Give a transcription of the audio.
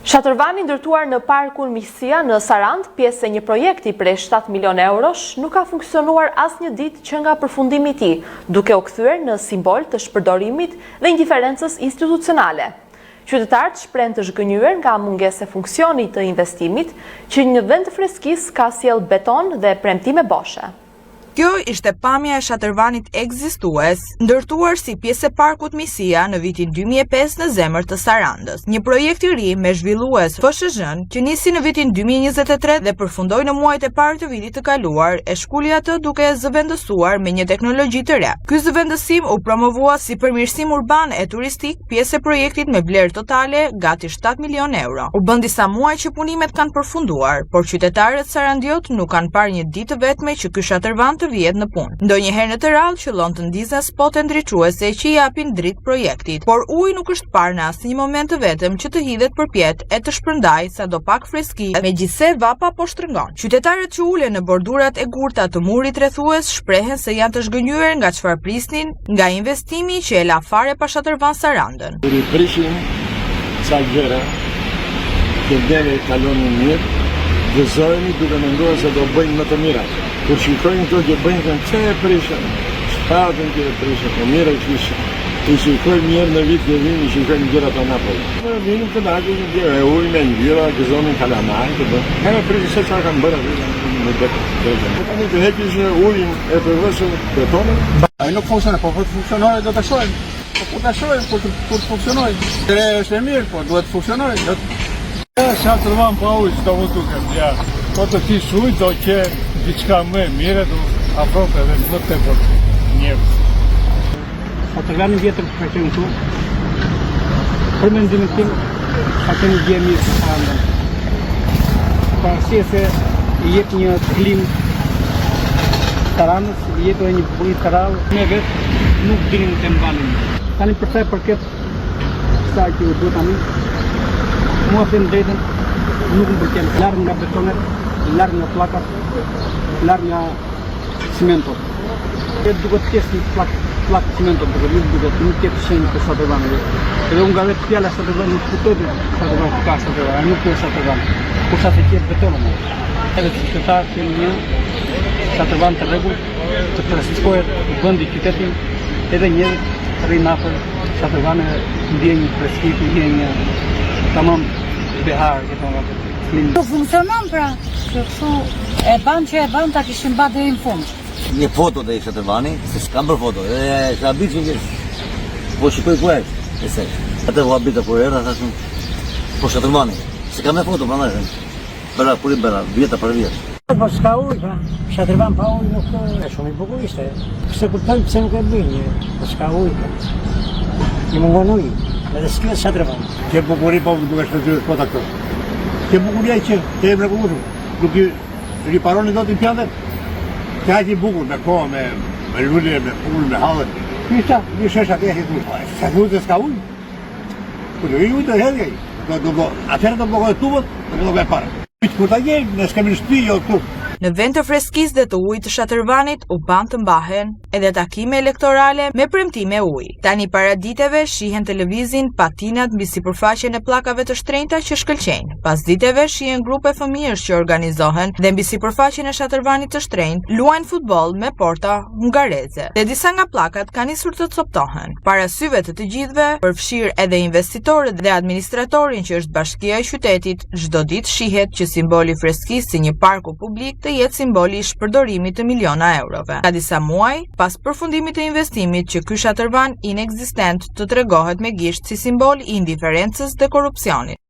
Shatërvani ndërtuar në parkun Misia në Sarand, pjesë e një projekti prej 7 milion eurosh, nuk ka funksionuar asnjë ditë që nga përfundimi i tij, duke u kthyer në simbol të shpërdorimit dhe indiferencës institucionale. Qytetarët shprehen të zhgënjur nga mungesa e funksionit të investimit, që një vend të freskisë ka sjell beton dhe premtime boshe. Kjo ishte pamja e Shatërvanit ekzistues, ndërtuar si pjesë e parkut Misia në vitin 2005 në zemër të Sarandës. Një projekt i ri me zhvillues FSHN që nisi në vitin 2023 dhe përfundoi në muajt e parë të vitit të kaluar, e shkuli atë duke e zëvendësuar me një teknologji të re. Ky zëvendësim u promovua si përmirësim urban e turistik, pjesë e projektit me vlerë totale gati 7 milion euro. U bën disa muaj që punimet kanë përfunduar, por qytetarët sarandiot nuk kanë parë një ditë vetme që ky Shatërvan të vihet në punë. Ndonjëherë në të rrallë qëllon të ndizën spote ndriçuese që i japin dritë projektit, por uji nuk është parë në asnjë moment të vetëm që të hidhet përpjet e të shpërndaj sadopak freski, megjithse vapa po shtrëngon. Qytetarët që ulen në bordurat e gurta të murit rrethues shprehen se janë të zhgënjur nga çfarë prisnin nga investimi që e la fare pa Shatërvan Sarandën. Prishin ca gjëra që deri kalonin mirë, gëzojnë duke menduar se do bëjnë më të mira. Kur shikojnë këto që bëjnë kanë që e prishën, shpatën që e prishën, po mirë i shikojnë mirë në vit dhe vinë, i shikojnë gjëra të napojnë. Në vinë të dajtë një gjëra, e ujnë me ngjyra, gëzonin kalamaj, të bëjnë. Herë prishën se çfarë kanë bërë në detë. Tani të heqish ujin e përveshur betonin. Ai nuk funksionon, po të funksionojë do ta shohim. Po ta shohim kur të funksionojë. Është e mirë, po duhet të funksionojë. Shatërvan pa ujë, s'ka më duket, ja. Po të ti ujë do që diçka më e mire, do afrote edhe më të për njerëz. Shatërvani vjetër ka qenë këtu, për mendimin tim, ka qenë gjë e mirë për Sarandën. Ka arsye se i jep një klim Sarandës, i jep një bukurie të rrallë, ne vetë nuk dinim të mbanim. Tani për sa i përket kësaj që u duhet tani, mua them drejtën, nuk më pëlqen, larg nga betonet, larg nga pllakat, larg nga cimentot. Duhet të kesh një plak cimentot, nuk ketë shenjë të Shatërvanit. Edhe unë nga vetë fjala Shatërvan nuk kuptoj të Shatërvan ka Shatërvan, nuk ka Shatërvan. Kur sa të ketë betonë. Edhe të qytetarët kemi një Shatërvan të rregullt, të rrezistohet vendi qytetin, edhe njerëzit rrinë afër Shatërvanit, ndjejnë një freski, ndjejnë një tamam behar, Nuk funksionon pra, kështu e ban që e ban ta kishim ba deri në fund. Një foto dhe i Shatërvani, se s'kam për foto, e ka bitë që po shikoj ku e se. Atë u habita kur era, thashun, po Shatërvani, se kam e foto, pra ndajshën, bëra, kur i bëra, vjeta për vjetë. Po s'ka ujë, pra, Shatërvan pa ujë nuk e shumë i bukur ishte. Pse kuptojmë pse nuk e bëjnë, po s'ka ujë, pra. I mungon ujë, edhe s'ka Shatërvan. Që bukuri po duke shpëtyrë kota këto. Që bukuria që të e mrekullueshëm, nuk i riparoni dot impiantet. Që hajti bukur me kohë, me lullje, me punë, me hallë. Kisha, një shesha të ehi ujë. Sa duhet e s'ka ujë? Po do i ujë të hedhja i. Atëherë do bëgojë tubët, do bëgojë para. Kur ta gjejmë, ne s'kemi në shtëpi, jo këtu. Në vend të freskisë dhe të ujit të Shatërvanit u ban të mbahen edhe takime elektorale me premtime uji. Tani para diteve shihen televizin patinat mbi sipërfaqen e pllakave të shtrenjta që shkëlqejnë. Pas diteve shihen grupe fëmijësh që organizohen dhe mbi sipërfaqen e Shatërvanit të shtrenjtë luajnë futboll me porta hungareze. Dhe disa nga pllakat kanë nisur të coptohen. Para syve të gjithëve, përfshirë edhe investitorët dhe administratorin që është Bashkia e Qytetit, çdo ditë shihet që simboli freskisë si një parku publik të jetë simboli i shpërdorimit të miliona eurove. Ka disa muaj pas përfundimit të investimit që ky Shatërvan inekzistent të tregohet me gisht si simbol i indiferencës dhe korrupsionit.